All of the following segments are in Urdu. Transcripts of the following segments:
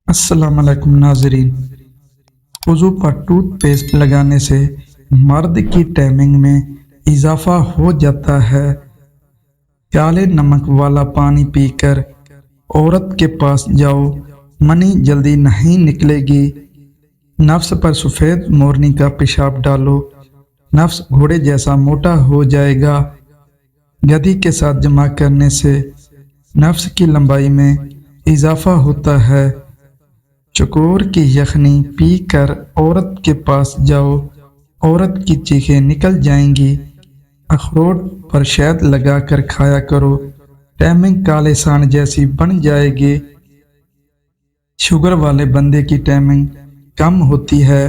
السلام علیکم ناظرین۔ وضو پر ٹوتھ پیسٹ لگانے سے مرد کی ٹائمنگ میں اضافہ ہو جاتا ہے۔ کالے نمک والا پانی پی کر عورت کے پاس جاؤ، منی جلدی نہیں نکلے گی۔ نفس پر سفید مورنی کا پیشاب ڈالو، نفس گھوڑے جیسا موٹا ہو جائے گا۔ گدھی کے ساتھ جمع کرنے سے نفس کی لمبائی میں اضافہ ہوتا ہے۔ چکور کی یخنی پی کر عورت کے پاس جاؤ، عورت کی چیخیں نکل جائیں گی۔ اخروٹ پر شہد لگا کر کھایا کرو، ٹائمنگ کالے سانڈ جیسی بن جائے گی۔ شوگر والے بندے کی ٹائمنگ کم ہوتی ہے،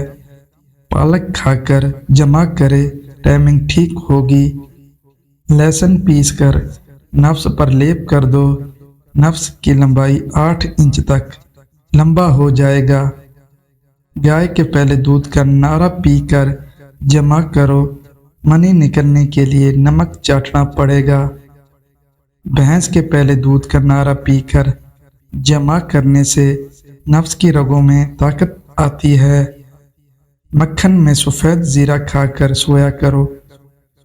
پالک کھا کر جمع کرے، ٹائمنگ ٹھیک ہوگی۔ لہسن پیس کر نفس پر لیپ کر دو، نفس کی لمبائی 8 انچ تک لمبا ہو جائے گا۔ گائے کے پہلے دودھ کا نعرہ پی کر جمع کرو، منی نکلنے کے لیے نمک چاٹنا پڑے گا۔ بھینس کے پہلے دودھ کا نعرہ پی کر جمع کرنے سے نفس کی رگوں میں طاقت آتی ہے۔ مکھن میں سفید زیرہ کھا کر سویا کرو،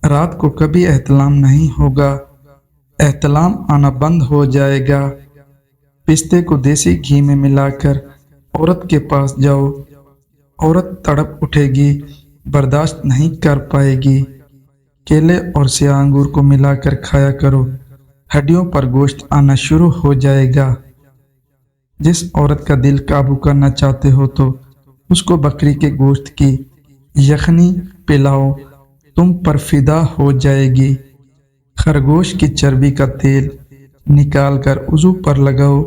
رات کو کبھی احتلام نہیں ہوگا، احتلام آنا بند ہو جائے گا۔ پستے کو دیسی گھی میں ملا کر عورت کے پاس جاؤ، عورت تڑپ اٹھے گی، برداشت نہیں کر پائے گی۔ کیلے اور سیاہ انگور کو ملا کر کھایا کرو، ہڈیوں پر گوشت آنا شروع ہو جائے گا۔ جس عورت کا دل قابو کرنا چاہتے ہو تو اس کو بکری کے گوشت کی یخنی پلاؤ، تم پر فدا ہو جائے گی۔ خرگوش کی چربی کا تیل نکال کر وضو پر لگاؤ،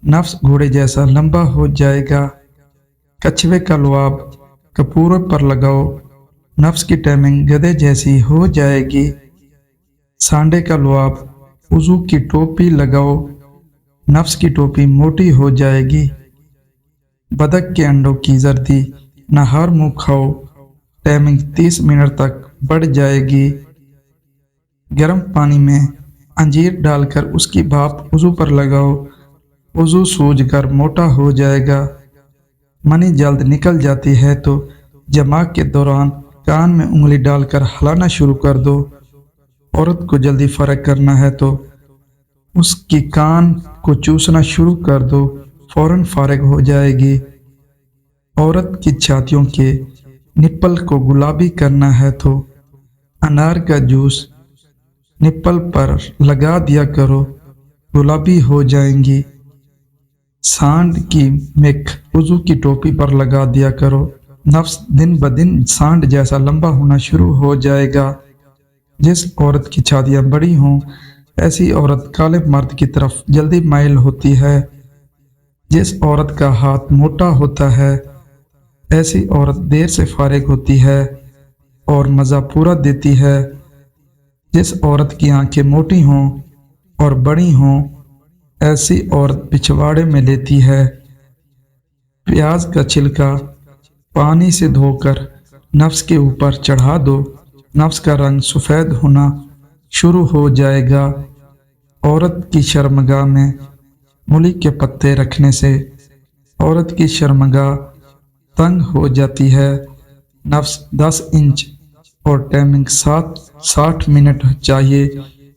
نفس گھوڑے جیسا لمبا ہو جائے گا۔ کچھوے کا لعاب کپورے پر لگاؤ، نفس کی ٹائمنگ گدھے جیسی ہو جائے گی۔ سانڈے کا لعاب وضو کی ٹوپی لگاؤ، نفس کی ٹوپی موٹی ہو جائے گی۔ بدک کے انڈوں کی زردی نہار منہ کھاؤ، ٹائمنگ 30 منٹ تک بڑھ جائے گی۔ گرم پانی میں انجیر ڈال کر اس کی بھاپ وضو پر لگاؤ، وضو سوج کر موٹا ہو جائے گا۔ منی جلد نکل جاتی ہے تو جماع کے دوران کان میں انگلی ڈال کر ہلانا شروع کر دو۔ عورت کو جلدی فارغ کرنا ہے تو اس کی کان کو چوسنا شروع کر دو، فوراً فارغ ہو جائے گی۔ عورت کی چھاتیوں کے نپل کو گلابی کرنا ہے تو انار کا جوس نپل پر لگا دیا کرو، گلابی ہو جائیں گی۔ سانڈ کی مکھ وضو کی ٹوپی پر لگا دیا کرو، نفس دن بدن سانڈ جیسا لمبا ہونا شروع ہو جائے گا۔ جس عورت کی چھاتیاں بڑی ہوں ایسی عورت کالے مرد کی طرف جلدی مائل ہوتی ہے۔ جس عورت کا ہاتھ موٹا ہوتا ہے ایسی عورت دیر سے فارغ ہوتی ہے اور مزہ پورا دیتی ہے۔ جس عورت کی آنکھیں موٹی ہوں اور بڑی ہوں ایسی عورت پچھواڑے میں لیتی ہے۔ پیاز کا چھلکا پانی سے دھو کر نفس کے اوپر چڑھا دو، نفس کا رنگ سفید ہونا شروع ہو جائے گا۔ عورت کی شرمگاہ میں مولی کے پتے رکھنے سے عورت کی شرمگاہ تنگ ہو جاتی ہے۔ نفس 10 انچ اور ٹائمنگ 60 منٹ چاہیے۔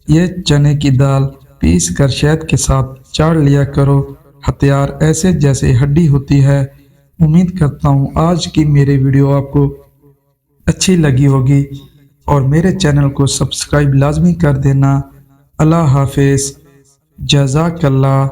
یہ چنے کی دال پیس کر شہد کے ساتھ چاڑ لیا کرو، ہتھیار ایسے جیسے ہڈی ہوتی ہے۔ امید کرتا ہوں آج کی میری ویڈیو آپ کو اچھی لگی ہوگی اور میرے چینل کو سبسکرائب لازمی کر دینا۔ اللہ حافظ، جزاک اللہ۔